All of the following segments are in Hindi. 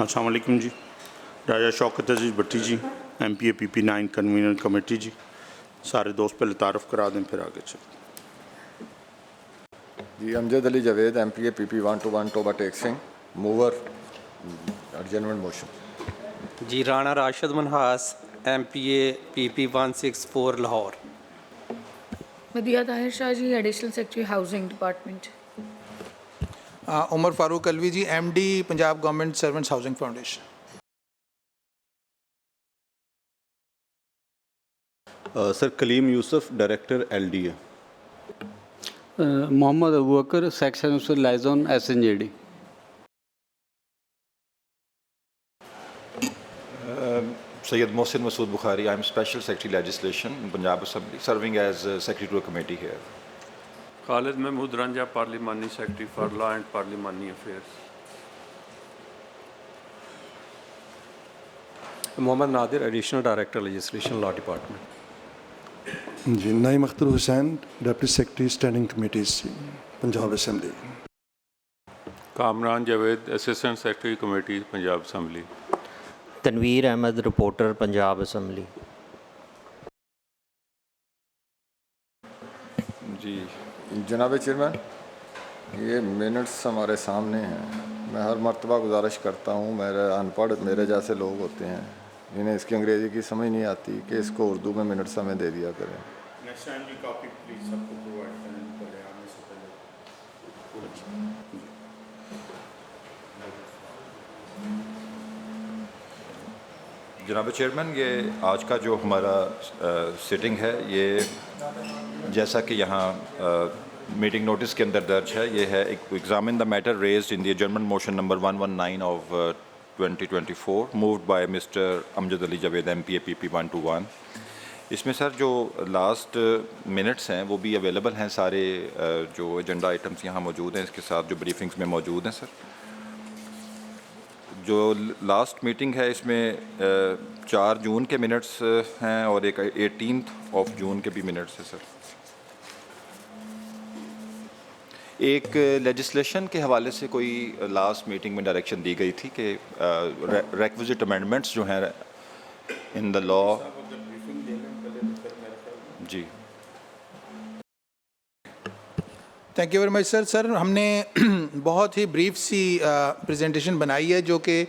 अस्सलाम वालेकुम जी। Raja Shaukat Aziz Bhatti ji, MPA PP 9 convener committee जी। सारे दोस्त पहले तारफ़ करा दें फिर आगे चलते जी। Amjad Ali Javed MPA PP 121 Toba Tek Singh mover adjournment motion जी। Rana Rashid Manhas MPA PP 164 Lahore. मदिया Tahir Shah ji additional secretary housing department. Umar Farooq Alvi ji MD Punjab government servants housing foundation. Sir Kaleem Yousuf director LDA। Mohammad Abu Bakr section officer liaison SNJD। Sayyid Mohsin Masood Bukhari, I am Special Secretary Legislation in Punjab Assembly, serving as Secretary to a committee here. Khalid Mahmood Ranja, Parliamentary Secretary for Law and Parliamentary Affairs. Mohammad Nadir, Additional Director Legislation Law Department. जी। Naeem Akhtar Hussain, Deputy Secretary Standing Committees, Punjab Assembly। Kamran Javed, Assistant Secretary Committee, Punjab Assembly। Tanveer Ahmed, reporter, Punjab assembly. जी जनाब चेयरमैन, ये मिनट्स हमारे सामने हैं। मैं हर मर्तबा गुजारिश करता हूँ, मेरे अनपढ़ मेरे जैसे लोग होते हैं, इन्हें इसकी अंग्रेज़ी की समझ नहीं आती कि इसको उर्दू में मिनट्स हमें दे दिया करें। जनाब चेयरमैन, ये आज का जो हमारा सिटिंग है, ये जैसा कि यहाँ मीटिंग नोटिस के अंदर दर्ज है, ये है examine the matter raised in the adjournment motion number 119 of 2024 moved by mister Amjad Ali Javed MPA PP 121। इसमें सर जो लास्ट मिनट्स हैं वो भी अवेलेबल हैं, सारे जो एजेंडा आइटम्स यहाँ मौजूद हैं, इसके साथ जो ब्रीफिंग्स में मौजूद हैं। सर जो लास्ट मीटिंग है इसमें 4 जून के मिनट्स हैं और एक 18 जून के भी मिनट्स हैं। सर एक लेजिस्लेशन के हवाले से कोई लास्ट मीटिंग में डायरेक्शन दी गई थी कि रेक्विजिट अमेंडमेंट्स जो हैं इन द लॉ। जी thank you very much sir. Sir हमने बहुत ही ब्रीफ सी प्रेजेंटेशन बनाई है जो कि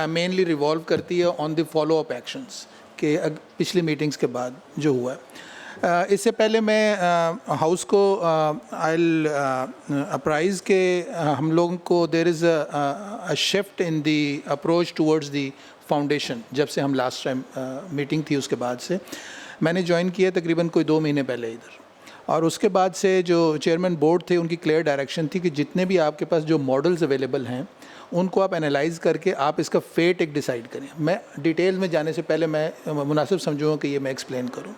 मेनली रिवॉल्व करती है on the follow up actions के पिछली मीटिंग्स के बाद जो हुआ है। इससे पहले मैं हाउस को आई अप्राइज के हम लोगों को there is a shift in the approach towards the foundation. जब से हम लास्ट टाइम मीटिंग थी उसके बाद से मैंने ज्वाइन किया तकरीबन कोई 2 महीने पहले इधर, और उसके बाद से जो चेयरमैन बोर्ड थे उनकी क्लियर डायरेक्शन थी कि जितने भी आपके पास जो मॉडल्स अवेलेबल हैं उनको आप एनालाइज़ करके आप इसका फेट एक डिसाइड करें। मैं डिटेल में जाने से पहले मैं मुनासिब समझूँगा कि ये मैं एक्सप्लेन करूँ।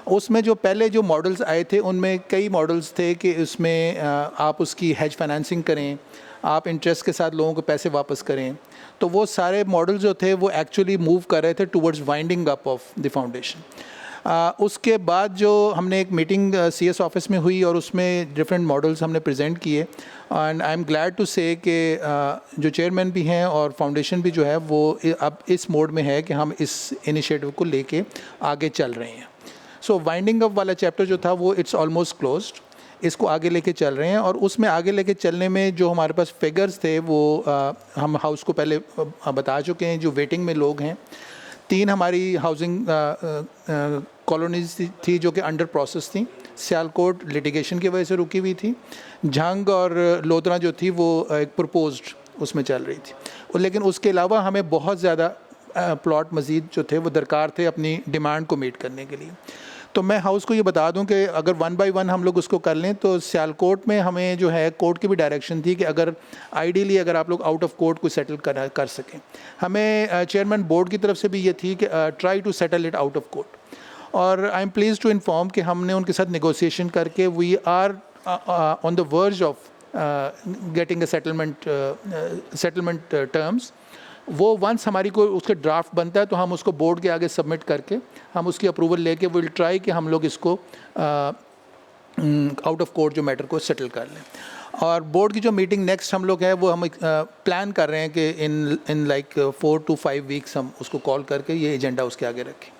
उसमें जो पहले जो मॉडल्स आए थे उनमें कई मॉडल्स थे कि उसमें आप उसकी हेज फाइनेंसिंग करें, आप इंटरेस्ट के साथ लोगों को पैसे वापस करें। तो वो सारे मॉडल्स जो थे वो एक्चुअली मूव कर रहे थे towards winding up of the foundation. उसके बाद जो हमने एक मीटिंग CS ऑफिस में हुई और उसमें डिफरेंट मॉडल्स हमने प्रेजेंट किए, and I am glad to say कि जो चेयरमैन भी हैं और फाउंडेशन भी जो है वो अब इस मोड में है कि हम इस इनिशिएटिव को लेके आगे चल रहे हैं। सो वाइंडिंग अप वाला चैप्टर जो था वो इट्स ऑलमोस्ट क्लोज्ड, इसको आगे लेके चल रहे हैं। और उसमें आगे लेके चलने में जो हमारे पास फिगर्स थे वो हम हाउस को पहले बता चुके हैं। जो वेटिंग में लोग हैं 3 हमारी हाउसिंग कॉलोनीज थी जो कि अंडर प्रोसेस थी। सियालकोट लिटिगेशन की वजह से रुकी हुई थी। झंग और लोधरा जो थी वो एक प्रपोज्ड उसमें चल रही थी, और लेकिन उसके अलावा हमें बहुत ज़्यादा प्लॉट मज़ीद जो थे वो दरकार थे अपनी डिमांड को मीट करने के लिए। तो मैं हाउस को ये बता दूं कि अगर 1 बाय 1 हम लोग उसको कर लें तो सियालकोट में हमें जो है कोर्ट की भी डायरेक्शन थी कि अगर आइडियली अगर आप लोग आउट ऑफ कोर्ट को सेटल कर सकें। हमें चेयरमैन बोर्ड की तरफ से भी ये थी कि try to settle it out of court, और I am pleased to inform कि हमने उनके साथ नेगोशिएशन करके we are on the verge of getting a settlement terms. वो वंस हमारी कोई उसके ड्राफ्ट बनता है तो हम उसको बोर्ड के आगे सबमिट करके हम उसकी अप्रूवल लेके विल ट्राई कि हम लोग इसको आउट ऑफ कोर्ट जो मैटर को सेटल कर लें। और बोर्ड की जो मीटिंग नेक्स्ट हम लोग है वो हम प्लान कर रहे हैं कि इन लाइक 4 to 5 वीक्स हम उसको कॉल करके ये एजेंडा उसके आगे रखें।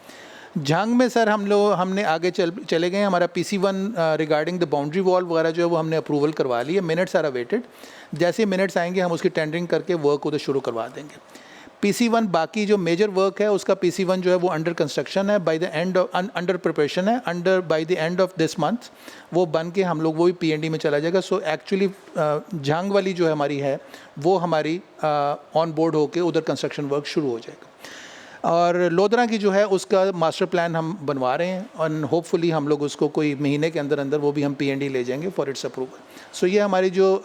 झंग में सर हमने आगे चले गए। हमारा PC1 regarding the boundary wall वगैरह जो है वो हमने अप्रूवल करवा ली है। मिनट्स आर अवेटेड, जैसे मिनट्स आएंगे हम उसकी टेंडरिंग करके वर्क उधर शुरू करवा देंगे। PC1 बाकी जो मेजर वर्क है उसका PC1 जो है वो अंडर कंस्ट्रक्शन है, by the end under preparation है, by the end of this month वो बन के हम लोग वो भी PND में चला जाएगा। सो एक्चुअली झंग वाली जो है हमारी है वो हमारी ऑन बोर्ड होके उधर कंस्ट्रक्शन वर्क शुरू हो जाएगा। और लोधरा की जो है उसका मास्टर प्लान हम बनवा रहे हैं और होपफुली हम लोग उसको कोई महीने के अंदर अंदर वो भी हम PND ले जाएंगे फॉर इट्स अप्रूवल। सो ये हमारी जो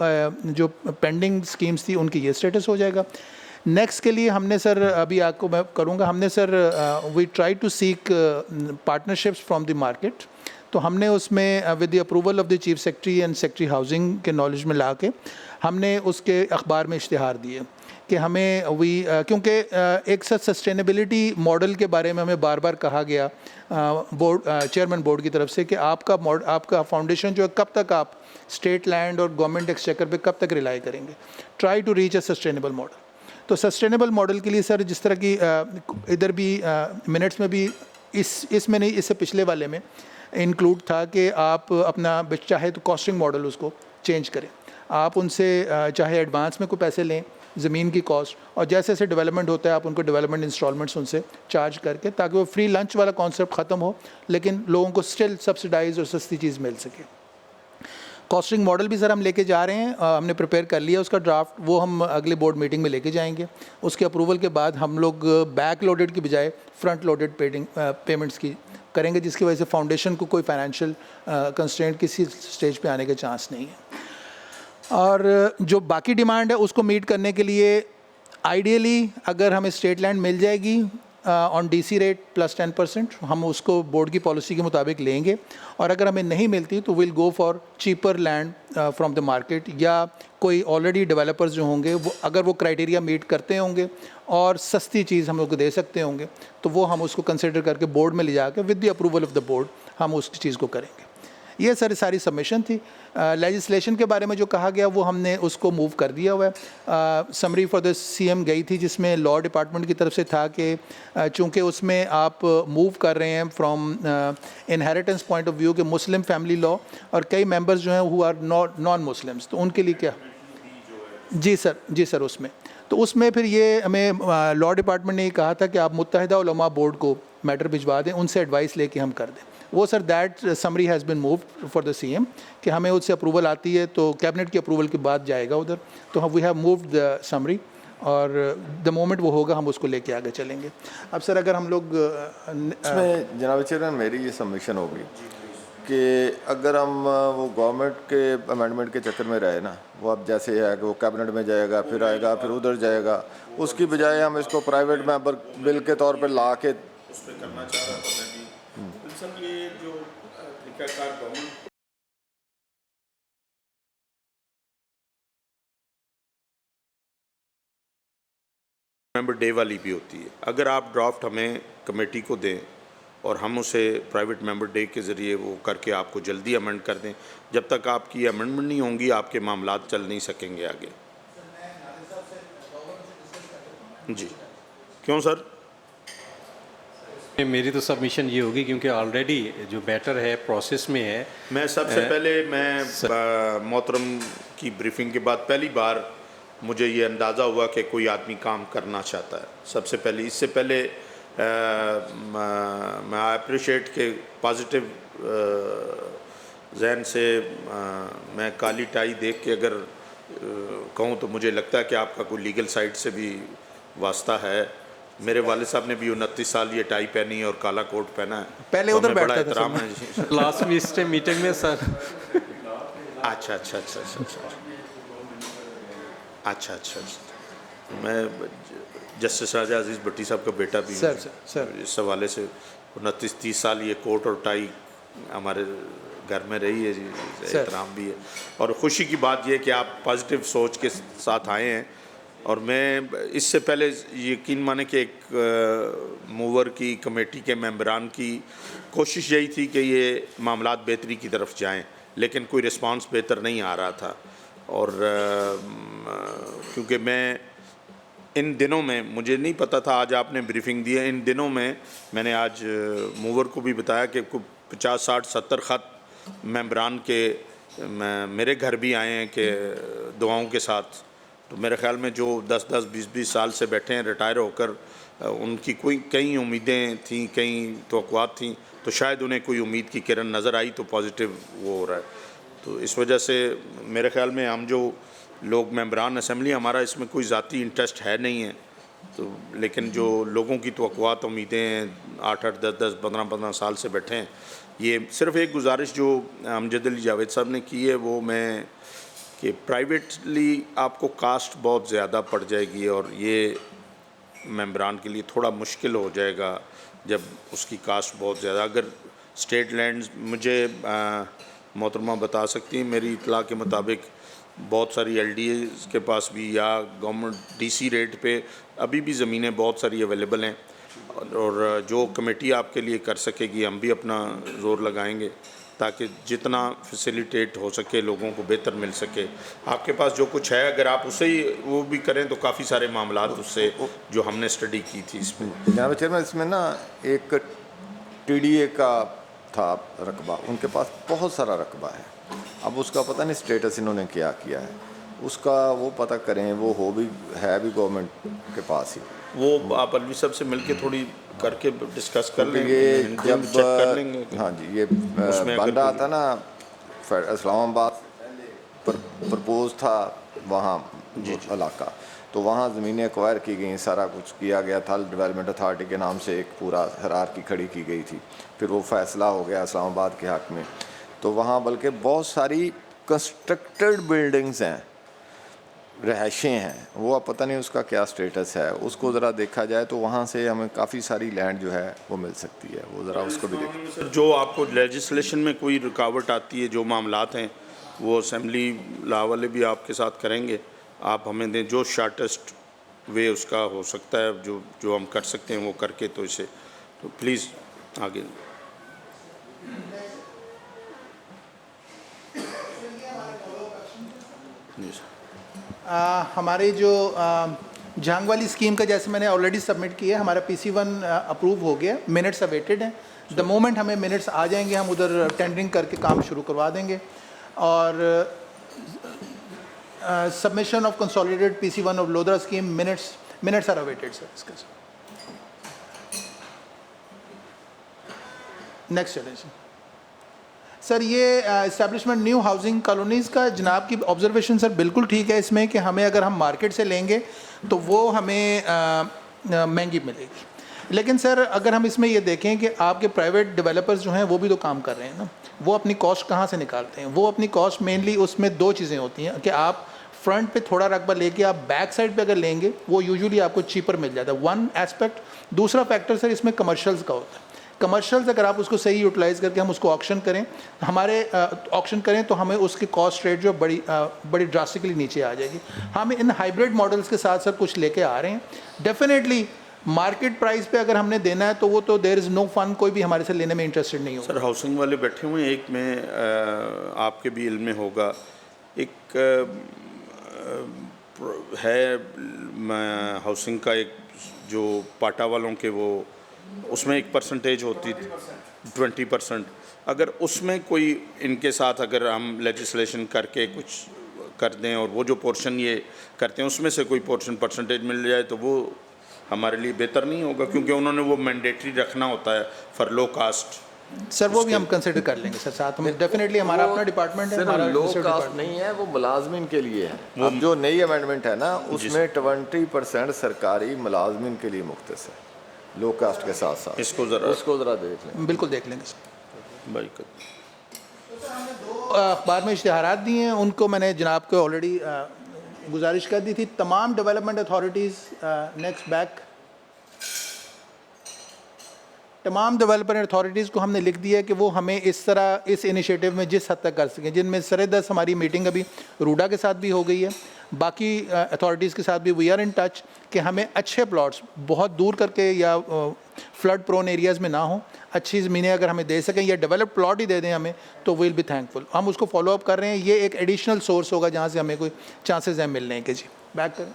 पेंडिंग स्कीम्स थी उनकी ये स्टेटस हो जाएगा। नेक्स्ट के लिए हमने सर अभी आपको मैं करूँगा, हमने sir we try to seek partnerships from the market. तो हमने उसमें with the approval of the chief secretary and secretary housing के नॉलेज में ला के हमने उसके अखबार में इश्तिहार दिए कि हमें क्योंकि एक सस्टेनेबिलिटी मॉडल के बारे में हमें बार बार कहा गया चेयरमैन बोर्ड की तरफ से कि आपका फाउंडेशन जो है कब तक आप स्टेट लैंड और गवर्नमेंट एक्सचेकर पे कब तक रिलाई करेंगे। Try to reach a sustainable model. तो सस्टेनेबल मॉडल के लिए सर जिस तरह की इधर भी मिनट्स में भी इसमें नहीं, इससे पिछले वाले में इंक्लूड था कि आप अपना चाहे तो कॉस्टिंग मॉडल उसको चेंज करें। आप उनसे चाहे एडवांस में कोई पैसे लें ज़मीन की कॉस्ट, और जैसे जैसे डेवलपमेंट होता है आप उनको डेवलपमेंट इंस्टॉलमेंट्स उनसे चार्ज करके, ताकि वो फ्री लंच वाला कॉन्सेप्ट ख़त्म हो लेकिन लोगों को स्टिल सब्सिडाइज और सस्ती चीज़ मिल सके। कॉस्टिंग मॉडल भी सर हम लेके जा रहे हैं, हमने प्रिपेयर कर लिया उसका ड्राफ्ट, वो हम अगले बोर्ड मीटिंग में लेके जाएंगे। उसके अप्रूवल के बाद हम लोग बैक लोडेड की बजाय फ्रंट लोडेड पेमेंट्स की करेंगे, जिसकी वजह से फाउंडेशन को कोई फाइनेंशियल कंस्ट्रेंट किसी स्टेज पे आने के चांस नहीं है। और जो बाकी डिमांड है उसको मीट करने के लिए आइडियली अगर हमें स्टेट लैंड मिल जाएगी ऑन DC रेट प्लस 10%, हम उसको बोर्ड की पॉलिसी के मुताबिक लेंगे। और अगर हमें नहीं मिलती तो will go for cheaper land from the market, या कोई ऑलरेडी डेवलपर्स जो होंगे वो अगर वो क्राइटेरिया मीट करते होंगे और सस्ती चीज़ हम लोग को दे सकते होंगे तो वो हम उसको कंसिडर करके बोर्ड में ले जाकर with the approval of the board हम उस चीज़ को करेंगे। ये सारी सबमिशन थी। लेजिस्लेशन के बारे में जो कहा गया वो हमने उसको मूव कर दिया हुआ है। समरी फॉर द CM गई थी जिसमें लॉ डिपार्टमेंट की तरफ से था कि चूँकि उसमें आप मूव कर रहे हैं from inheritance point of view के मुस्लिम फैमिली लॉ, और कई मेंबर्स जो हैं हु आर नॉन मुस्लिम्स, तो उनके लिए क्या जी सर उसमें तो उसमें फिर ये हमें लॉ डिपार्टमेंट ने ये कहा था कि आप मुत्तहिदा उलमा बोर्ड को मैटर भिजवा दें, उनसे एडवाइस लेके हम कर दें। वो sir that summary has been moved for the CM कि हमें उससे अप्रूवल आती है तो कैबिनेट की अप्रूवल के बाद जाएगा उधर, तो we have moved the summary, और द मोमेंट वो होगा हम उसको लेके आगे चलेंगे। अब सर अगर हम लोग इसमें जनाब चेयरमैन मेरी ये सबमिशन होगी कि अगर हम वो गवर्नमेंट के अमेंडमेंट के चक्कर में रहे ना, वो अब जैसे है कि वो कैबिनेट में जाएगा फिर आएगा फिर उधर जाएगा, उसकी बजाय हम इसको प्राइवेट मेंबर बिल के तौर पर ला के उस पर करना चाह रहा था मैं भी। सब ये जो तरीकाकार गवर्नमेंट मेंबर डे वाली भी होती है, अगर आप ड्राफ्ट हमें कमेटी को दें और हम उसे प्राइवेट मेंबर डे के ज़रिए वो करके आपको जल्दी अमेंड कर दें, जब तक आपकी अमेंडमेंट नहीं होंगी आपके मामलात चल नहीं सकेंगे आगे। जी क्यों सर? मेरी तो सबमिशन ये होगी क्योंकि ऑलरेडी जो मैटर है प्रोसेस में है। मैं सबसे पहले मोहतरम की ब्रीफिंग के बाद पहली बार मुझे ये अंदाज़ा हुआ कि कोई आदमी काम करना चाहता है। सबसे पहले इससे पहले मैं अप्रिशिएट के पॉजिटिव जहन से मैं काली टाई देख के अगर कहूँ तो मुझे लगता है कि आपका कोई लीगल साइड से भी वास्ता है। मेरे वालिद साहब ने भी 29 साल ये टाई पहनी है और काला कोट पहना है। पहले तो उधर हमें बड़ा बैठता था एहतराम है जी। लास्ट मीटिंग में सर। अच्छा अच्छा अच्छा अच्छा अच्छा अच्छा अच्छा अच्छा। मैं जस्टिस राजा अजीज़ भट्टी साहब का बेटा भी सर, हूँ। सर। इस हवाले से 29-30 साल ये कोट और टाई हमारे घर में रही है जी, एहतराम भी है। और ख़ुशी की बात यह है कि आप पॉजिटिव सोच के साथ आए हैं। और मैं इससे पहले यकीन माने कि एक मूवर की कमेटी के मेंबरान की कोशिश यही थी कि ये मामलात बेहतरी की तरफ जाएं, लेकिन कोई रिस्पांस बेहतर नहीं आ रहा था। और क्योंकि मैं इन दिनों में, मुझे नहीं पता था आज आपने ब्रीफिंग दी है, इन दिनों में मैंने आज मूवर को भी बताया कि 50, 60, 70 ख़त मेंबरान के मेरे घर भी आए हैं कि दुआओं के साथ। तो मेरे ख़्याल में जो 10-10, 20-20 साल से बैठे हैं रिटायर होकर, उनकी कई उम्मीदें थीं, कई तवक्कुआत थीं, तो शायद उन्हें कोई उम्मीद की किरण नज़र आई तो पॉजिटिव वो हो रहा है। तो इस वजह से मेरे ख़्याल में हम जो लोग मेंबरान असम्बली, हमारा इसमें कोई ज़ाती इंटरेस्ट है नहीं है, तो लेकिन जो लोगों की तवक्कुआत उम्मीदें 8-8, 10-10, 15-15 साल से बैठे हैं, ये सिर्फ़ एक गुजारिश जो अमजद अली जावेद साहब ने की है वो मैं कि प्राइवेटली आपको कास्ट बहुत ज़्यादा पड़ जाएगी और ये मेंबरान के लिए थोड़ा मुश्किल हो जाएगा जब उसकी कास्ट बहुत ज़्यादा। अगर स्टेट लैंड्स, मुझे मोहतरमा बता सकती हैं, मेरी इतला के मुताबिक बहुत सारी LDA के पास भी या गवर्नमेंट DC रेट पे अभी भी ज़मीनें बहुत सारी अवेलेबल हैं। और जो कमेटी आपके लिए कर सकेगी हम भी अपना ज़ोर लगाएंगे ताकि जितना फैसिलिटेट हो सके लोगों को बेहतर मिल सके। आपके पास जो कुछ है अगर आप उसे ही वो भी करें तो काफ़ी सारे मामलात उससे जो हमने स्टडी की थी इसमें। जनाब चेयरमैन, इसमें ना एक TDA का था रकबा, उनके पास बहुत सारा रकबा है। अब उसका पता नहीं स्टेटस इन्होंने क्या किया है, उसका वो पता करें। वो हो भी है भी गवर्नमेंट के पास ही। वो आप अलवी साहब से मिलके थोड़ी करके डिस्कस कर लेंगे, ये जब चेक कर लेंगे। हाँ जी, ये बन रहा था ना इस्लामाबाद प्रपोज था वहाँ इलाका, तो वहाँ ज़मीनें एक्वायर की गई, सारा कुछ किया गया था। डेवलपमेंट अथॉरिटी के नाम से एक पूरा हरारकी खड़ी की गई थी, फिर वो फ़ैसला हो गया इस्लामाबाद के हक़ में। तो वहाँ बल्कि बहुत सारी कंस्ट्रक्टेड बिल्डिंग्स हैं, रहायशें हैं, वो अब पता नहीं उसका क्या स्टेटस है। उसको ज़रा देखा जाए तो वहाँ से हमें काफ़ी सारी लैंड जो है वो मिल सकती है, वो ज़रा उसको भी देखें। जो आपको लेजिस्लेशन में कोई रुकावट आती है, जो मामलात हैं वो असेंबली लॉ वाले भी आपके साथ करेंगे। आप हमें दें जो शॉर्टेस्ट वे उसका हो सकता है, जो हम कर सकते हैं वो करके, तो इसे तो प्लीज़ आगे। हमारे जो झांग वाली स्कीम का जैसे मैंने ऑलरेडी सबमिट किया है, हमारा PC1 अप्रूव हो गया, मिनट्स अवेटेड हैं। द मोमेंट हमें मिनट्स आ जाएंगे हम उधर टेंडरिंग करके काम शुरू करवा देंगे। और submission of consolidated PC1 of Lodhra scheme minutes are awaited sir. इसका नेक्स्ट चलें सर। ये इस्टेब्लिशमेंट न्यू हाउसिंग कॉलोनीज़ का जनाब की ऑब्जर्वेशन सर बिल्कुल ठीक है इसमें कि हमें अगर हम मार्केट से लेंगे तो वो हमें महंगी मिलेगी। लेकिन सर अगर हम इसमें ये देखें कि आपके प्राइवेट डेवलपर्स जो हैं वो भी तो काम कर रहे हैं ना, वो अपनी कॉस्ट कहाँ से निकालते हैं? वो अपनी कॉस्ट मेनली उसमें दो चीज़ें होती हैं कि आप फ्रंट पे थोड़ा रकबा लेके आप बैक साइड पे अगर लेंगे वो यूजुअली आपको चीपर मिल जाता है, वन एस्पेक्ट। दूसरा फैक्टर सर इसमें कमर्शियल्स का होता है। कमर्शियल्स अगर आप उसको सही यूटिलाइज़ करके हम उसको ऑक्शन करें, हमारे ऑक्शन करें तो हमें उसकी कॉस्ट रेट जो बड़ी ड्रास्टिकली नीचे आ जाएगी। हम इन हाइब्रिड मॉडल्स के साथ सर कुछ लेके आ रहे हैं। डेफिनेटली मार्केट प्राइस पे अगर हमने देना है तो वो तो देयर इज़ नो फन, कोई भी हमारे से लेने में इंटरेस्टेड नहीं होगा। सर हाउसिंग वाले बैठे हुए हैं, एक में आपके भी इल्म में होगा, एक है हाउसिंग का एक जो पाटा वालों के वो उसमें एक परसेंटेज होती थी 20%। अगर उसमें कोई इनके साथ अगर हम लेजिस्लेशन करके कुछ कर दें और वो जो पोर्शन ये करते हैं उसमें से कोई पोर्शन परसेंटेज मिल जाए तो वो हमारे लिए बेहतर नहीं होगा, क्योंकि उन्होंने वो मैंडेटरी रखना होता है फॉर लो कास्ट। सर वो भी हम कंसिडर कर लेंगे सर, साथ में डेफिनेटली हमारा अपना डिपार्टमेंट है, हमारा लो research कास्ट department। नहीं है, वो मुलाजमिन के लिए है। अब जो नई अमेंडमेंट है ना, उसमें 20% सरकारी मुलाजमिन के लिए मुख्तस है, लो कास्ट के साथ साथ। इसको ज़रा देख लें। बिल्कुल देख लेंगे सर। भाई अखबार में इश्तिहारात दिए हैं, उनको मैंने जनाब को ऑलरेडी गुजारिश कर दी थी। तमाम डेवलपमेंट अथॉरिटीज़ नेक्स्ट बैक, तमाम डेवलपमेंट अथॉरिटीज़ को हमने लिख दिया है कि वो हमें इस तरह इस इनिशिएटिव में जिस हद तक कर सकें, जिनमें सर-ए-दस्त हमारी मीटिंग अभी रूडा के साथ भी हो गई है, बाकी अथॉरिटीज़ के साथ भी वी आर इन टच कि हमें अच्छे प्लॉट्स बहुत दूर करके या फ्लड प्रोन एरियाज़ में ना हो, अच्छी ज़मीनें अगर हमें दे सकें या डेवलप प्लॉट ही दे दें हमें, तो विल बी थैंकफुल। हम उसको फॉलो अप कर रहे हैं, ये एक एडिशनल सोर्स होगा जहाँ से हमें कोई चांसेस हैं मिलने के। जी बैक करें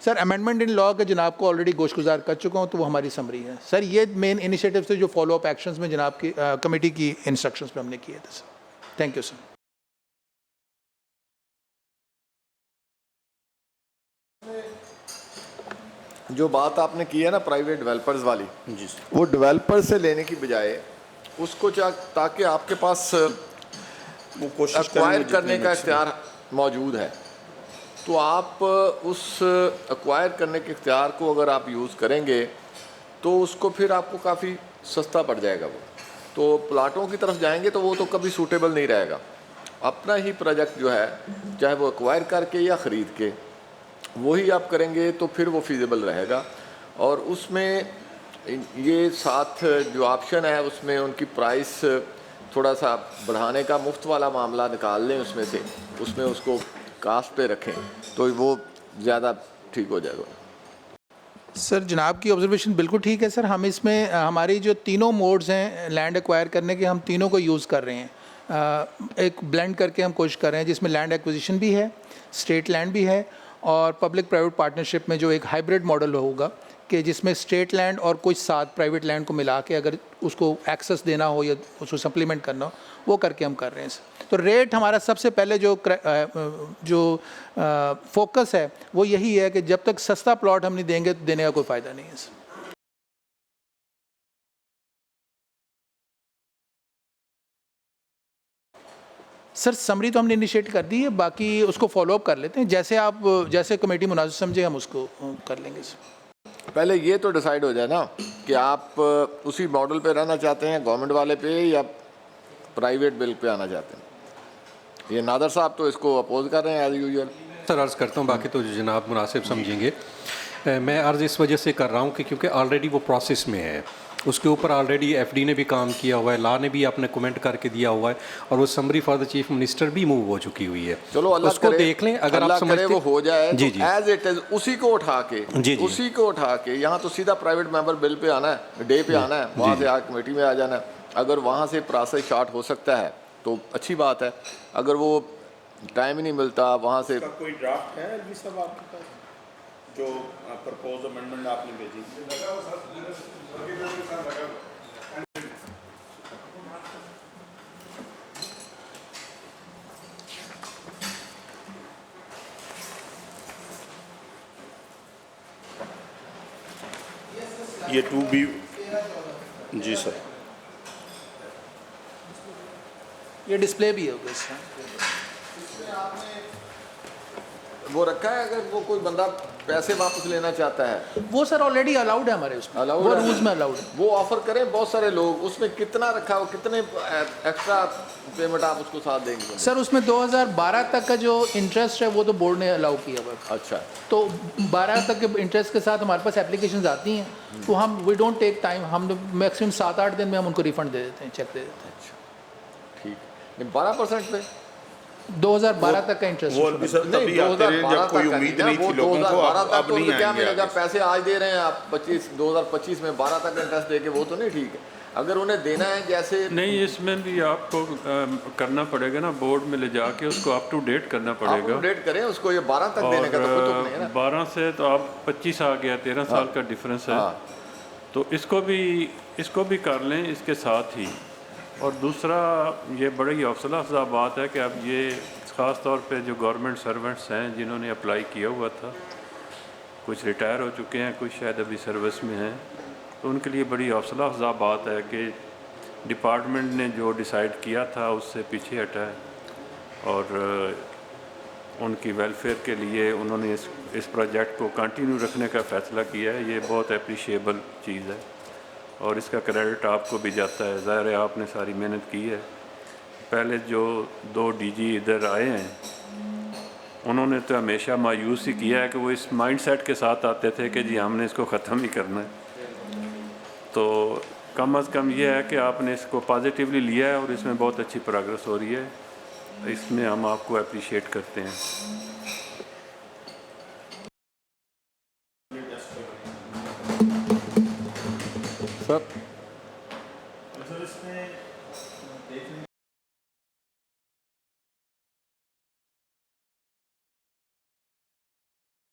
सर। अमेंडमेंट इन लॉ के जनाब को ऑलरेडी गोशगुजार कर चुका हूँ, तो वो हमारी समरी है सर। ये मेन इनिशिएटिव थे जो फॉलो अप एक्शंस में जनाब की कमेटी की इंस्ट्रक्शंस पे हमने किए थे सर। Thank you sir. जो बात आपने की है ना प्राइवेट डेवलपर्स वाली, जी, वो डेवलपर से लेने की बजाय उसको ताकि आपके पास वो कोशिश एक्वायर करने का इख्तियार मौजूद है, तो आप उस एक्वायर करने के इख्तियार को अगर आप यूज़ करेंगे तो उसको फिर आपको काफ़ी सस्ता पड़ जाएगा। वो तो प्लाटों की तरफ जाएंगे तो वो तो कभी सूटेबल नहीं रहेगा। अपना ही प्रोजेक्ट जो है, चाहे वो एक्वायर करके या ख़रीद के, वही आप करेंगे तो फिर वो फिजिबल रहेगा। और उसमें ये साथ जो ऑप्शन है उसमें उनकी प्राइस थोड़ा सा बढ़ाने का, मुफ्त वाला मामला निकाल लें उसमें से, उसमें उसको कास्ट पे रखें तो वो ज़्यादा ठीक हो जाएगा। सर जनाब की ऑब्जर्वेशन बिल्कुल ठीक है सर। हम इसमें हमारी जो तीनों मोड्स हैं लैंड एक्वायर करने के, हम तीनों को यूज़ कर रहे हैं। एक ब्लेंड करके हम कोशिश कर रहे हैं जिसमें लैंड एक्विजिशन भी है, स्टेट लैंड भी है, और पब्लिक प्राइवेट पार्टनरशिप में जो एक हाइब्रिड मॉडल होगा कि जिसमें स्टेट लैंड और कुछ साथ प्राइवेट लैंड को मिला के अगर उसको एक्सेस देना हो या उसको सप्लीमेंट करना हो, वो करके हम कर रहे हैं सर। तो रेट हमारा सबसे पहले जो फोकस है वो यही है कि जब तक सस्ता प्लॉट हम नहीं देंगे तो देने का कोई फ़ायदा नहीं है सर। सर समरी तो हमने इनिशिएट कर दी है, बाकी उसको फॉलो अप कर लेते हैं, जैसे कमेटी मुनासिब समझे हम उसको कर लेंगे सर। पहले ये तो डिसाइड हो जाए ना कि आप उसी मॉडल पे रहना चाहते हैं, गवर्नमेंट वाले पे, या प्राइवेट बिल पे आना चाहते हैं। ये नादर साहब तो इसको अपोज कर रहे हैं एज यूजुअल। सर अर्ज़ करता हूँ, बाकी तो जनाब मुनासिब समझेंगे। मैं अर्ज़ इस वजह से कर रहा हूँ कि क्योंकि ऑलरेडी वो प्रोसेस में है, उसके ऊपर ऑलरेडी एफडी ने भी काम किया हुआ है, लॉ ने भी अपने कमेंट करके दिया हुआ है, और वो summary for the chief minister भी मूव हो चुकी हुई है। चलो अल्लाह उसको करे, देख लें, अगर आप समझते वो हो जाए जी तो जी एज इट इज उसी को उठा के यहाँ तो सीधा प्राइवेट मेंबर बिल पे आना है, डे पे आना है, वहाँ से आके कमेटी में आ जाना है। अगर वहाँ से प्रोसेस स्टार्ट हो सकता है तो अच्छी बात है, अगर वो टाइम ही नहीं मिलता वहाँ से। कोई ड्राफ्ट है जी सब आपके पास जो प्रपोज अमेंडमेंट आपने भेजी? ये 2B जी सर, ये डिस्प्ले भी होगा इसका। वो रखा है, अगर वो कोई बंदा पैसे वापस लेना चाहता है वो सर ऑलरेडी अलाउड है हमारे उसमें, अलाउड वो है, रूल्स में अलाउड है। वो ऑफर करें बहुत सारे लोग, उसमें कितना रखा हो, कितने एक्स्ट्रा पेमेंट आप उसको साथ देंगे? सर उसमें 2012 तक का जो इंटरेस्ट है वो तो बोर्ड ने अलाउ किया हुआ है। अच्छा, तो 12 तक के इंटरेस्ट के साथ हमारे पास एप्लीकेशंस आती हैं, तो हम वी डोंट टेक टाइम, हम मैक्सिमम 7-8 दिन में हम उनको रिफंड दे देते हैं, चेक दे देते हैं। ठीक, 12% पे 2012 तक का इंटरेस्ट। वो भी सर तभी आते रहे जब कोई उम्मीद नहीं थी लोगों को, अब नहीं क्या आएंगे मिलेगा? आगे। पैसे आज दे रहे हैं आप 2025 में 12 तक इंटरेस्ट देके, वो तो नहीं ठीक है। अगर उन्हें देना है जैसे नहीं, इसमें भी आपको करना पड़ेगा ना, बोर्ड में ले जाके उसको अप टू डेट करना पड़ेगा। डेट करें उसको, ये 12 तक देने का तो कोई तुक नहीं है ना। 12 से तो आप 25 आ गया, 13 साल का डिफरेंस है। तो इसको भी कर लें इसके साथ ही। और दूसरा ये बड़ी हौसला अफजा बात है कि अब ये ख़ास तौर पे जो गवर्नमेंट सर्वेंट्स हैं जिन्होंने अप्लाई किया हुआ था, कुछ रिटायर हो चुके हैं, कुछ शायद अभी सर्विस में हैं, तो उनके लिए बड़ी हौसला अफजा बात है कि डिपार्टमेंट ने जो डिसाइड किया था उससे पीछे हटा है और उनकी वेलफेयर के लिए उन्होंने इस प्रोजेक्ट को कंटिन्यू रखने का फ़ैसला किया है। ये बहुत अप्रिशिएबल चीज़ है और इसका क्रेडिट आपको भी जाता है। ज़ाहिर है आपने सारी मेहनत की है। पहले जो 2 डीजी इधर आए हैं उन्होंने तो हमेशा मायूस ही किया है कि वो इस माइंडसेट के साथ आते थे कि जी हमने इसको ख़त्म ही करना है। तो कम अज़ कम ये है कि आपने इसको पॉजिटिवली लिया है और इसमें बहुत अच्छी प्रोग्रेस हो रही है। इसमें हम आपको अप्रिशिएट करते हैं। सर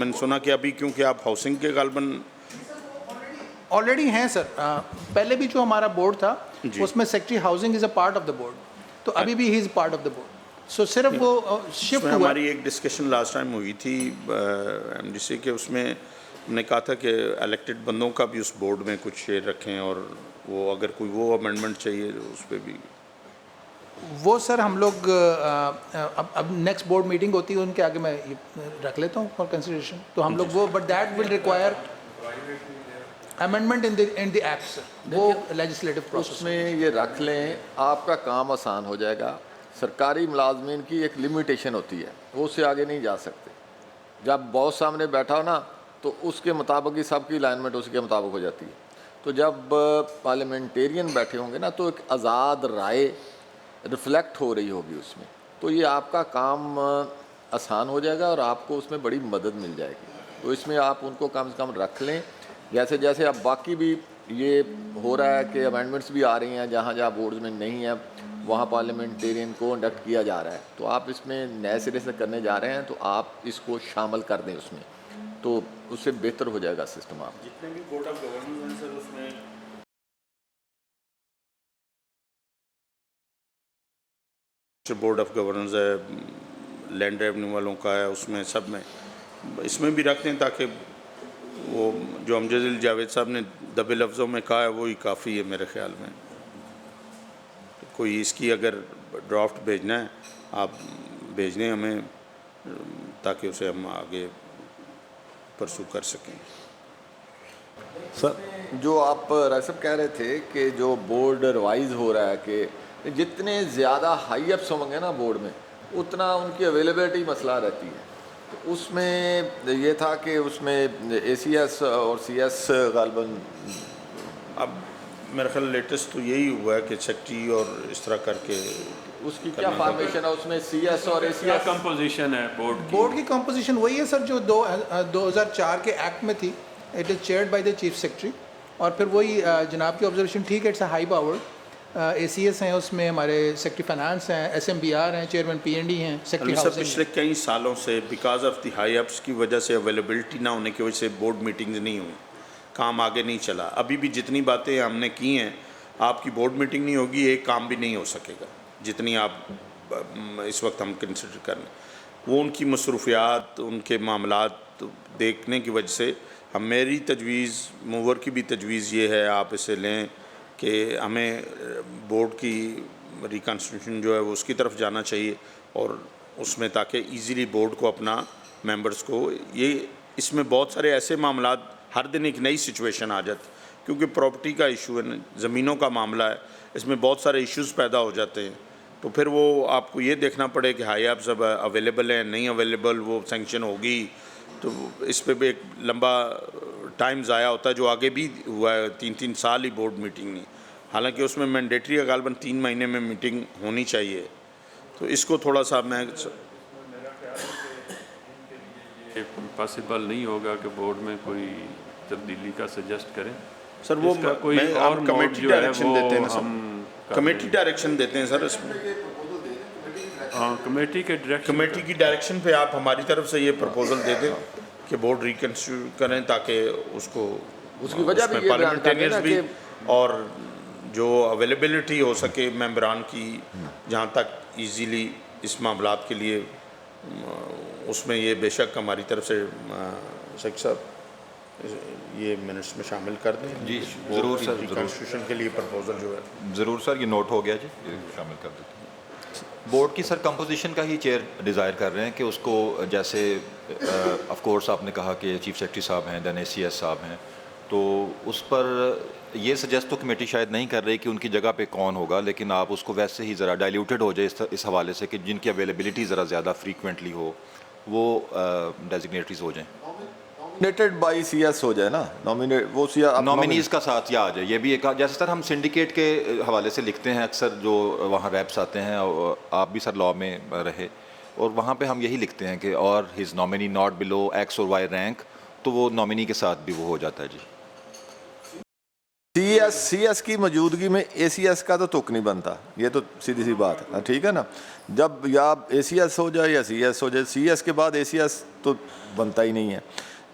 मैंने सुना कि अभी क्योंकि आप हाउसिंग के गालबन ऑलरेडी हैं सर। पहले भी जो हमारा बोर्ड था उसमें secretary housing is a part of the board, तो अभी भी he is part of the board. So सिर्फ वो शिफ्ट हुआ। हमारी एक डिस्कशन लास्ट टाइम हुई थी एमडीसी के, उसमें हमने कहा था कि इलेक्टेड बंदों का भी उस बोर्ड में कुछ शेयर रखें और वो अगर कोई वो अमेंडमेंट चाहिए उस पर भी वो सर हम लोग अब नेक्स्ट बोर्ड मीटिंग होती है उनके आगे मैं ये रख लेता हूँ फॉर कंसिडरेशन। तो हम लोग वो but that will require amendment in the act sir, वो लेजिस्लेटिव प्रोसेस उसमें ये रख लें, आपका काम आसान हो जाएगा। सरकारी मुलाजमीन की एक लिमिटेशन होती है, वो उससे आगे नहीं जा सकते। जब बॉस सामने बैठा हो ना तो उसके मुताबिक ही सबकी अलाइनमेंट उसके मुताबिक हो जाती है। तो जब पार्लियामेंटेरियन बैठे होंगे ना तो एक आज़ाद राय रिफ्लेक्ट हो रही होगी उसमें, तो ये आपका काम आसान हो जाएगा और आपको उसमें बड़ी मदद मिल जाएगी। तो इसमें आप उनको कम से कम रख लें। जैसे जैसे अब बाकी भी ये हो रहा है कि अमेंडमेंट्स भी आ रही हैं, जहाँ जहाँ बोर्ड्स में नहीं है वहाँ पार्लियामेंटेरियन को इंडक्ट किया जा रहा है, तो आप इसमें नए सिरे से करने जा रहे हैं तो आप इसको शामिल कर दें उसमें, तो उससे बेहतर हो जाएगा सिस्टम। आप जितने भी बोर्ड ऑफ गवर्नेंस हैं सर उसमें बोर्ड ऑफ गवर्नेंस है, लैंड रेवेन्यू वालों का है, उसमें सब में इसमें भी रखते हैं ताकि वो जो अमजद जावेद साहब ने दबे लफ्ज़ों में कहा है वही काफ़ी है मेरे ख़्याल में। कोई इसकी अगर ड्राफ्ट भेजना है आप भेज दें हमें ताकि उसे हम आगे परसू कर सकें। सर जो आप राय कह रहे थे कि जो बोर्ड रिवाइज हो रहा है कि जितने ज़्यादा हाई अप्स होंगे ना बोर्ड में उतना उनकी अवेलेबिलिटी मसला रहती है। तो उसमें ये था कि उसमें ACS और CS गालबन अब मेरा ख्याल लेटेस्ट तो यही हुआ है कि सेक्रेटरी और इस तरह करके उसकी क्या फॉर्मेशन है उसमें CS और ACS कंपोजिशन है बोर्ड की कंपोजिशन वही है सर जो 2004 के एक्ट में थी। It is chaired by the chief secretary और फिर वही जनाब की ऑब्जर्वेशन ठीक है, it's a high powered. ACS हैं, उसमें हमारे सेक्रेटरी फाइनेंस हैं, SMBR हैं, चेयरमैन PND हैं, सेक्रेटरी हाउसिंग। पिछले कई सालों से because of the high ups की वजह से अवेलेबिलिटी ना होने की वजह से बोर्ड मीटिंग्स नहीं हुई, काम आगे नहीं चला। अभी भी जितनी बातें हमने की हैं, आपकी बोर्ड मीटिंग नहीं होगी एक काम भी नहीं हो सकेगा जितनी आप इस वक्त हम कंसिडर कर लें। वो उनकी मसरूफियात उनके मामलात देखने की वजह से हम मेरी तजवीज़ मूवर की भी तजवीज़ ये है आप इसे लें कि हमें बोर्ड की रिकन्स्टिट्यूशन जो है वो उसकी तरफ जाना चाहिए और उसमें ताकि इजीली बोर्ड को अपना मेंबर्स को ये इसमें बहुत सारे ऐसे मामलात हर दिन एक नई सिचुएशन आ जाती क्योंकि प्रॉपर्टी का इशू है, ज़मीनों का मामला है, इसमें बहुत सारे इश्यूज़ पैदा हो जाते हैं। तो फिर वो आपको ये देखना पड़े कि हाई अप्स अब अवेलेबल हैं नहीं अवेलेबल, वो सेंक्शन होगी तो इस पे भी एक लंबा टाइम ज़ाया होता है जो आगे भी हुआ है। 3-3 साल ही बोर्ड मीटिंग नहीं, हालांकि उसमें मैंडेटरी है गालबन 3 महीने में मीटिंग होनी चाहिए। तो इसको थोड़ा सा मैं पॉसिबल नहीं होगा कि बोर्ड में कोई तब्दीली का सजेस्ट करें सर। वो कोई और कमेटी डायरेक्शन देते हैं ना सर, कमेटी डायरेक्शन देते हैं सर इसमें। कमेटी की डायरेक्शन पे आप हमारी तरफ से ये प्रपोजल दे दें कि बोर्ड रिकन्स्टिट्यूट करें ताकि उसको उसकी वजह भी पार्लियामेंटेरियंस भी और जो अवेलेबिलिटी हो सके मेंबरान की जहाँ तक इजीली इस मामलात के लिए उसमें ये बेशक हमारी तरफ से शेख साहब ये मिनट्स में शामिल कर दें। जी ज़रूर सर, ज़रूर। कॉन्स्टिट्यूशन के लिए प्रपोजल जो है ज़रूर सर, ये नोट हो गया जी, ये शामिल कर देते हैं। बोर्ड की सर कंपोजिशन का ही चेयर डिज़ायर कर रहे हैं कि उसको जैसे ऑफ कोर्स आपने कहा कि चीफ सेक्रेटरी साहब हैं, देन ACS साहब हैं, तो उस पर ये सजेस्ट तो कमेटी शायद नहीं कर रही कि उनकी जगह पे कौन होगा, लेकिन आप उसको वैसे ही ज़रा डाइल्यूटेड हो जाए इस हवाले से कि जिनकी अवेलेबिलिटी ज़रा ज़्यादा फ्रीक्वेंटली हो वो डेजिग्नेटरीज हो जाएं। नॉमिनेटेड बाई CS हो जाए ना, नॉमिनेट वो नॉमिनीज़ का साथ या आ जाए। ये भी एक जैसे सर हम सिंडिकेट के हवाले से लिखते हैं अक्सर, जो वहाँ रैप्स आते हैं, और आप भी सर लॉ में रहे, और वहाँ पे हम यही लिखते हैं कि और his nominee not below X और Y रैंक, तो वो नॉमिनी के साथ भी वो हो जाता है जी। CS की मौजूदगी में ACS का तो तुक नहीं बनता, ये तो सीधी सी बात है, ठीक है ना। जब या ACS हो जाए या CS हो जाए, CS के बाद ACS तो बनता ही नहीं है,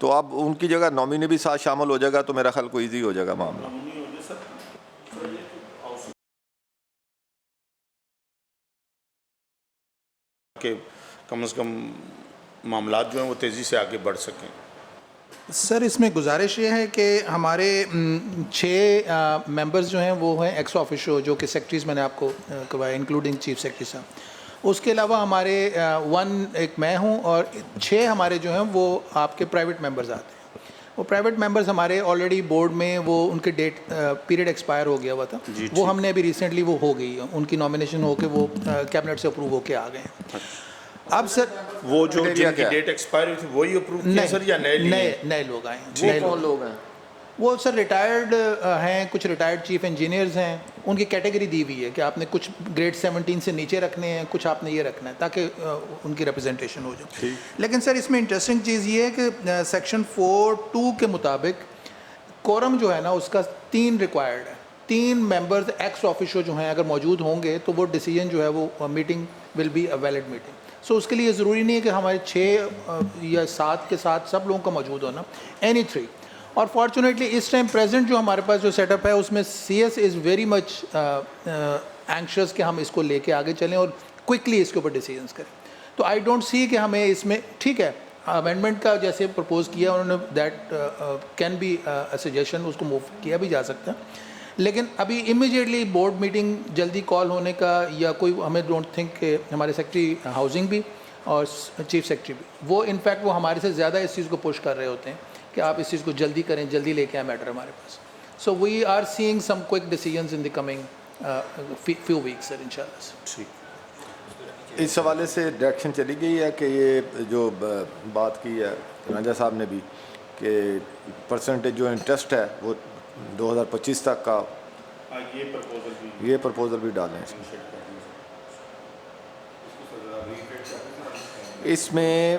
तो अब उनकी जगह नॉमिनी भी साथ शामिल हो जाएगा, तो मेरा ख्याल को ईजी हो जाएगा मामला। कि कम से कम मामलात जो हैं वो तेज़ी से आगे बढ़ सकें। सर इसमें गुजारिश ये है कि हमारे 6 मेंबर्स जो हैं वो हैं एक्स ऑफिशियो, जो कि सेक्रेटरीज मैंने आपको करवाया, इंक्लूडिंग चीफ सेक्रेटरी साहब। उसके अलावा हमारे एक मैं हूं, और 6 हमारे जो हैं वो आपके प्राइवेट मेंबर्स आते हैं। वो प्राइवेट मेंबर्स हमारे ऑलरेडी बोर्ड में वो उनके पीरियड एक्सपायर हो गया हुआ था, वो हमने अभी रिसेंटली वो हो गई है, उनकी नॉमिनेशन होकर वो कैबिनेट से अप्रूव होकर आ गए हैं। अब सर वो जो जिनकी डेट एक्सपायर हुई थी वही अप्रूव किया सर, या नए लोग आए हैं? वो कौन लोग हैं? वो सर रिटायर्ड हैं, कुछ रिटायर्ड चीफ इंजीनियर्स हैं, उनकी कैटेगरी दी हुई है कि आपने कुछ ग्रेड 17 से नीचे रखने हैं, कुछ आपने ये रखना है, ताकि उनकी रिप्रेजेंटेशन हो जाए। लेकिन सर इसमें इंटरेस्टिंग चीज़ ये है कि सेक्शन 4(2) के मुताबिक कोरम जो है ना उसका 3 रिक्वायर्ड है। 3 मेंबर्स एक्स ऑफिशियो जो हैं अगर मौजूद होंगे तो वो डिसीजन जो है वो meeting will be a valid meeting. So उसके लिए ज़रूरी नहीं है कि हमारे 6 या 7 के साथ सब लोगों का मौजूद होना, एनी 3। और फॉर्चुनेटली इस टाइम प्रेजेंट जो हमारे पास जो सेटअप है उसमें CS is very much anxious कि हम इसको लेके आगे चलें और क्विकली इसके ऊपर डिसीजंस करें। तो आई डोंट सी कि हमें इसमें, ठीक है अमेंडमेंट का जैसे प्रपोज किया उन्होंने, that can be a suggestion, उसको मूव किया भी जा सकता है, लेकिन अभी इमीडिएटली बोर्ड मीटिंग जल्दी कॉल होने का या कोई हमें डोंट थिंक कि हमारे सेक्रेटरी हाउसिंग भी और चीफ सेक्रेटरी भी, वो इनफैक्ट वो हमारे से ज़्यादा इस चीज़ को पुश कर रहे होते हैं कि आप इस चीज़ को जल्दी करें, जल्दी लेके आए मैटर हमारे पास। So we are seeing some quick decisions in the coming few weeks sir इंशाल्लाह। ठीक, इस हवाले से डायरेक्शन चली गई है कि ये जो बात की है राजा साहब ने भी कि परसेंटेज जो इंटरेस्ट है वो 2025 तक का, ये प्रपोजल भी डालें इसमें।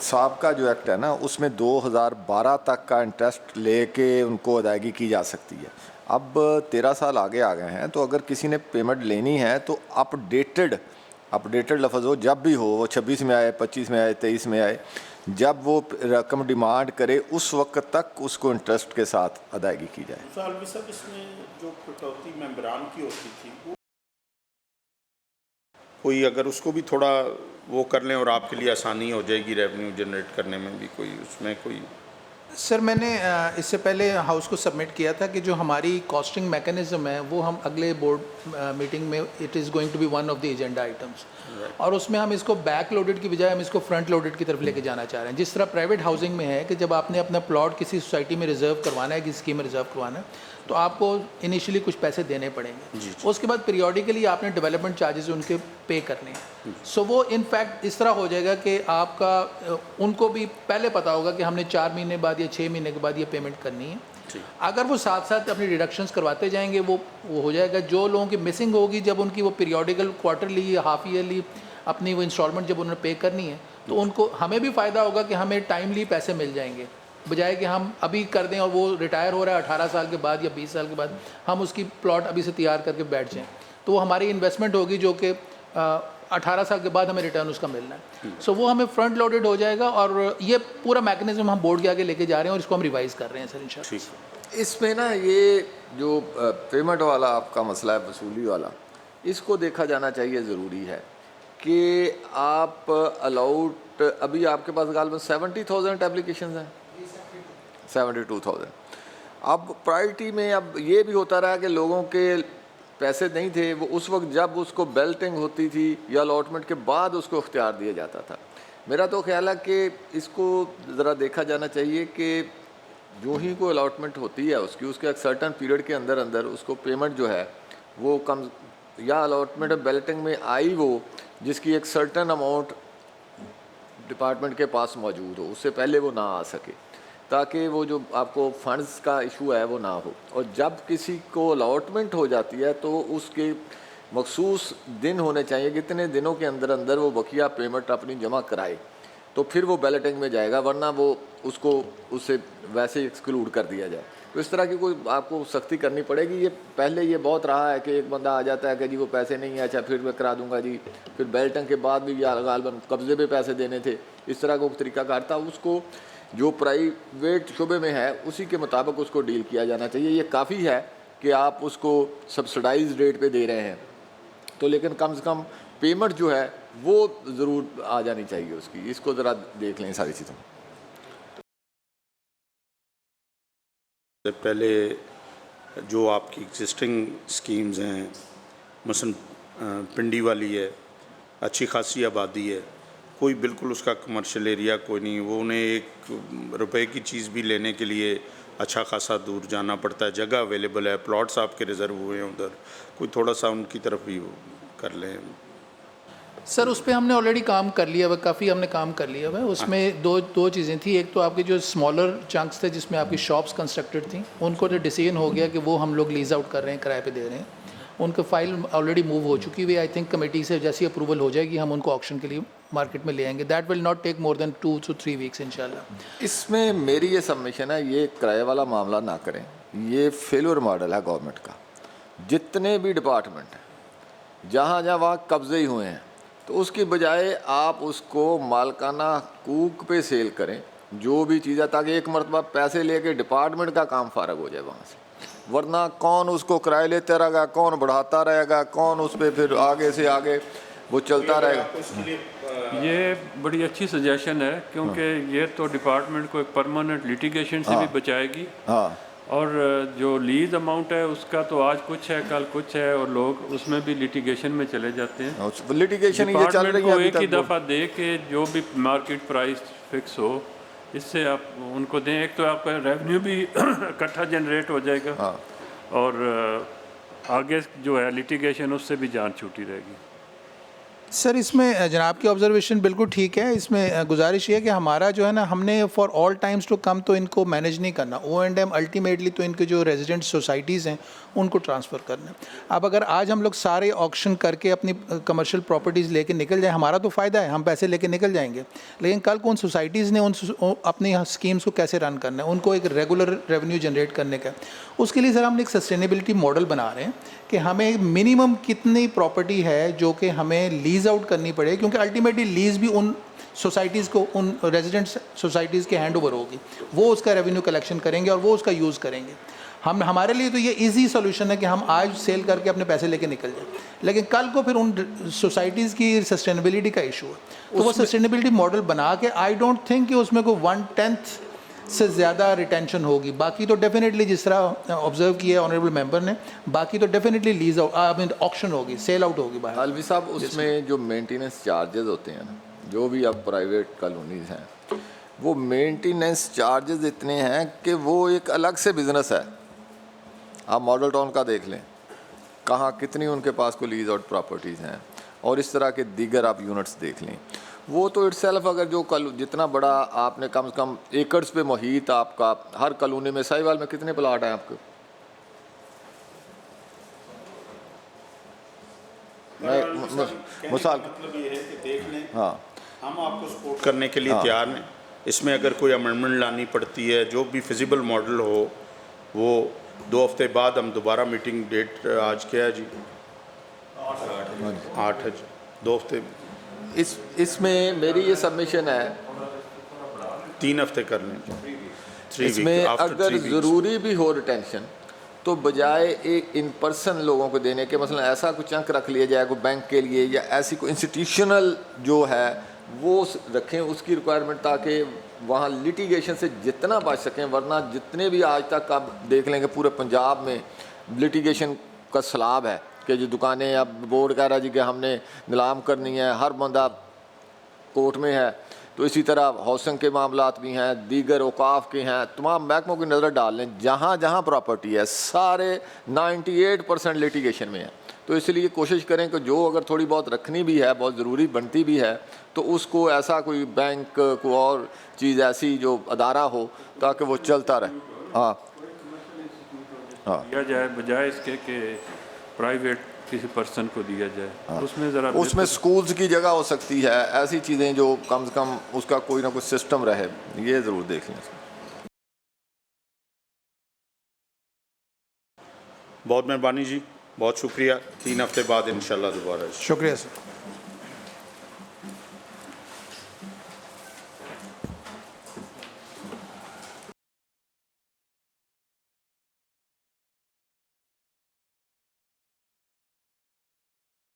साबका जो एक्ट है ना उसमें 2012 तक का इंटरेस्ट लेके उनको अदायगी की जा सकती है। अब 13 साल आगे आ गए हैं, तो अगर किसी ने पेमेंट लेनी है तो अपडेटेड लफ्ज़ हो, जब भी हो, वो 26 में आए, 25 में आए, 23 में आए, जब वो रकम डिमांड करे उस वक्त तक उसको इंटरेस्ट के साथ अदायगी की जाए। इसमें जो कटौती मेंबरान की होती थी वो कोई अगर उसको भी थोड़ा वो कर लें और आपके लिए आसानी हो जाएगी रेवेन्यू जनरेट करने में भी, कोई उसमें कोई। सर मैंने इससे पहले हाउस को सबमिट किया था कि जो हमारी कॉस्टिंग मैकेनिज्म है वो हम अगले बोर्ड मीटिंग में it is going to be one of the agenda items, और उसमें हम इसको बैक लोडेड की बजाय हम इसको फ्रंट लोडेड की तरफ लेके जाना चाह रहे हैं। जिस तरह प्राइवेट हाउसिंग में है कि जब आपने अपना प्लॉट किसी सोसाइटी में रिजर्व करवाना है, किसी स्कीम में रिजर्व करवाना है, तो आपको इनिशियली कुछ पैसे देने पड़ेंगे, उसके बाद पीरियोडिकली आपने डेवलपमेंट चार्जेस उनके पे करने हैं। सो वो इनफैक्ट इस तरह हो जाएगा कि आपका उनको भी पहले पता होगा कि हमने 4 महीने बाद या 6 महीने के बाद ये पेमेंट करनी है। अगर वो साथ साथ अपनी डिडक्शंस करवाते जाएंगे वो हो जाएगा। जो लोगों की मिसिंग होगी जब उनकी वो पीरियोडिकल क्वार्टरली या हाफ ईयरली अपनी वो इंस्टॉलमेंट जब उन्होंने पे करनी है, तो उनको हमें भी फ़ायदा होगा कि हमें टाइमली पैसे मिल जाएंगे, बजाय कि हम अभी कर दें और वो रिटायर हो रहा है 18 साल के बाद या 20 साल के बाद, हम उसकी प्लॉट अभी से तैयार करके बैठ जाएं, तो वो हमारी इन्वेस्टमेंट होगी जो कि 18 साल के बाद हमें रिटर्न उसका मिलना है। सो वो हमें फ्रंट लोडेड हो जाएगा, और ये पूरा मैकेनिज्म हम बोर्ड के आगे लेके जा रहे हैं और इसको हम रिवाइज़ कर रहे हैं सर इंशाल्लाह। इसमें ना ये जो पेमेंट वाला आपका मसला है, वसूली वाला, इसको देखा जाना चाहिए, ज़रूरी है कि आप अलाउड, अभी आपके पास गालबन 70,000 एप्लीकेशन हैं, 72,000। अब प्रायोरिटी में अब ये भी होता रहा कि लोगों के पैसे नहीं थे, वो उस वक्त जब उसको बेल्टिंग होती थी या अलॉटमेंट के बाद उसको इख्तियार दिया जाता था। मेरा तो ख्याल है कि इसको ज़रा देखा जाना चाहिए कि जो ही कोई अलॉटमेंट होती है उसकी, उसके एक सर्टन पीरियड के अंदर अंदर उसको पेमेंट जो है वो कम, या अलॉटमेंट बेल्टिंग में आई वो जिसकी एक सर्टन अमाउंट डिपार्टमेंट के पास मौजूद हो, उससे पहले वो ना आ सके, ताकि वो जो आपको फंड्स का इशू है वो ना हो। और जब किसी को अलॉटमेंट हो जाती है तो उसके मखसूस दिन होने चाहिए कि इतने दिनों के अंदर अंदर वो बकिया पेमेंट अपनी जमा कराए, तो फिर वो बैलेटिंग में जाएगा, वरना वो उसको उससे वैसे ही एक्सक्लूड कर दिया जाए। तो इस तरह की कोई आपको सख्ती करनी पड़ेगी। ये पहले ये बहुत रहा है कि एक बंदा आ जाता है कि जी वो पैसे नहीं है, अच्छा फिर मैं करा दूंगा जी, फिर बैलेटिंग के बाद भी गालबन कब्जे पे पैसे देने थे, इस तरह का तरीकाकार था। उसको जो प्राइवेट शुबे में है उसी के मुताबिक उसको डील किया जाना चाहिए। ये काफ़ी है कि आप उसको सब्सिडाइज रेट पे दे रहे हैं, तो लेकिन कम से कम पेमेंट जो है वो ज़रूर आ जानी चाहिए उसकी। इसको ज़रा देख लें सारी चीज़ें। से पहले जो आपकी एग्जिस्टिंग स्कीम्स हैं, मसलन पिंडी वाली है, अच्छी खासी आबादी है, कोई बिल्कुल उसका कमर्शियल एरिया कोई नहीं, वो उन्हें ₹1 की चीज़ भी लेने के लिए अच्छा खासा दूर जाना पड़ता है, जगह अवेलेबल है, प्लॉट्स आपके रिज़र्व हुए हैं उधर, कोई थोड़ा सा उनकी तरफ भी कर लें। सर उस पर हमने ऑलरेडी काम कर लिया हुआ, काफ़ी हमने काम कर लिया हुआ है। उसमें दो चीज़ें थी। एक तो आपके जो स्मॉलर चंक्स थे जिसमें आपकी शॉप्स कंस्ट्रक्टेड थी, उनको जो डिसीजन हो गया कि वो हम लोग लीज आउट कर रहे हैं, किराए पे दे रहे हैं, उनका फाइल ऑलरेडी मूव हो चुकी हुई। आई थिंक कमेटी से जैसी अप्रूवल हो जाएगी हम उनको ऑक्शन के लिए मार्केट में ले आएंगे। That will not take more than 2 to 3 weeks इंशाल्लाह। इसमें मेरी ये सबमिशन है, ये किराए वाला मामला ना करें, ये फेलियर मॉडल है गवर्नमेंट का। जितने भी डिपार्टमेंट हैं जहाँ जहाँ वहाँ कब्जे ही हुए हैं, तो उसकी बजाय आप उसको मालकाना हकूक पे सेल करें जो भी चीज़ है, ताकि एक मरतबा पैसे लेके डिपार्टमेंट का काम फारग हो जाए वहाँ से। वरना कौन उसको किराए लेते रहेगा, कौन बढ़ाता रहेगा, कौन उस पर फिर आगे से आगे वो चलता रहेगा। ये बड़ी अच्छी सजेशन है, क्योंकि ये तो डिपार्टमेंट को एक परमानेंट लिटिगेशन से भी बचाएगी। हाँ, और जो लीज अमाउंट है उसका तो आज कुछ है कल कुछ है, और लोग उसमें भी लिटिगेशन में चले जाते हैं। लिटिगेशन ये चल रही है को एक ही दफ़ा दे के जो भी मार्केट प्राइस फिक्स हो, इससे आप उनको दें। एक तो आपका रेवेन्यू भी इकट्ठा जनरेट हो जाएगा, और आगे जो है लिटिगेशन उससे भी जान छूटी रहेगी। सर इसमें जनाब की ऑब्जर्वेशन बिल्कुल ठीक है। इसमें गुजारिश ये है कि हमारा जो है ना, हमने for all times to come तो इनको मैनेज नहीं करना। O&M अल्टीमेटली तो इनके जो रेजिडेंट सोसाइटीज़ हैं उनको ट्रांसफ़र करना है। अब अगर आज हम लोग सारे ऑक्शन करके अपनी कमर्शियल प्रॉपर्टीज़ लेके निकल जाएं, हमारा तो फ़ायदा है, हम पैसे लेके निकल जाएंगे, लेकिन कल को उन सोसाइटीज़ ने अपनी स्कीम्स को कैसे रन करना है, उनको एक रेगुलर रेवेन्यू जनरेट करने का। उसके लिए सर हमने एक सस्टेनेबिलिटी मॉडल बना रहे हैं कि हमें मिनिमम कितनी प्रॉपर्टी है जो कि हमें लीज आउट करनी पड़े, क्योंकि अल्टीमेटली लीज भी उन सोसाइटीज़ को, उन रेजिडेंट सोसाइटीज़ के हैंड ओवर होगी, वो उसका रेवेन्यू कलेक्शन करेंगे और वो उसका यूज़ करेंगे। हमारे लिए तो ये इजी सॉल्यूशन है कि हम आज सेल करके अपने पैसे लेके निकल जाएं, लेकिन कल को फिर उन सोसाइटीज़ की सस्टेनेबिलिटी का इशू है, तो वो सस्टेनेबिलिटी मॉडल बना के आई डोंट थिंक कि उसमें कोई 1/10 से ज़्यादा रिटेंशन होगी। बाकी तो डेफिनेटली जिस तरह ऑब्जर्व किया ऑनरेबल मेंबर ने, बाकी तो डेफिनेटली लीज आउट ऑक्शन होगी, सेल आउट होगी बाहर। अलवी साहब, उसमें जो मेंटेनेंस चार्जेस होते हैं ना, जो भी अब प्राइवेट कॉलोनीज़ हैं, वो मेंटेनेंस चार्जेस इतने हैं कि वो एक अलग से बिज़नेस है। आप मॉडल टाउन का देख लें, कहाँ कितनी उनके पास को लीज आउट प्रॉपर्टीज़ हैं, और इस तरह के दीगर आप यूनिट्स देख लें। वो तो इटसेल्फ अगर जो जितना बड़ा आपने कम से कम एकड़्स पे मुहित आपका, हर कॉलोनी में, साहिवाल में कितने प्लाट हैं आपके? मिसाल मतलब ये है कि देख लें, हाँ, हम आपको सपोर्ट करने के लिए तैयार हैं। इसमें अगर कोई अमेंडमेंट लानी पड़ती है, जो भी फिजिबल मॉडल हो, वो 2 हफ्ते बाद हम दोबारा मीटिंग डेट, आज क्या है जी, 8 है जी, 2 हफ्ते। इसमें मेरी ये सबमिशन है 3 हफ्ते कर लें। इसमें अगर ज़रूरी भी हो रिटेंशन, तो बजाय एक इन पर्सन लोगों को देने के, मसलन ऐसा कुछ अंक रख लिया जाए कोई बैंक के लिए या ऐसी कोई इंस्टीट्यूशनल जो है वो रखें उसकी रिक्वायरमेंट, ताकि वहाँ लिटिगेशन से जितना बच सकें। वरना जितने भी आज तक आप देख लेंगे पूरे पंजाब में लिटिगेशन का सैलाब है कि जो दुकानें, अब बोर्ड कह रहा जी कि हमने नीलाम करनी है, हर बंदा कोर्ट में है। तो इसी तरह हाउसिंग के मामलात भी हैं, दीगर औकाफ के हैं, तमाम महकमों की नज़र डाल लें, जहाँ जहाँ प्रॉपर्टी है सारे 98% लिटिगेशन में है। तो इसलिए कोशिश करें कि जो अगर थोड़ी बहुत रखनी भी है, बहुत ज़रूरी बनती भी है, तो उसको ऐसा कोई बैंक को और चीज़ ऐसी जो अदारा हो ताकि वो चलता रहे। हाँ हाँ, दिया जाए बजाय इसके कि प्राइवेट किसी पर्सन को दिया जाए। हाँ। उसमें ज़रा उसमें स्कूल्स की जगह हो सकती है, ऐसी चीज़ें जो कम से कम उसका कोई ना कोई सिस्टम रहे, ये ज़रूर देख लें। बहुत मेहरबानी जी, बहुत शुक्रिया। 3 हफ्ते बाद इंशाल्लाह दोबारा। शुक्रिया सर।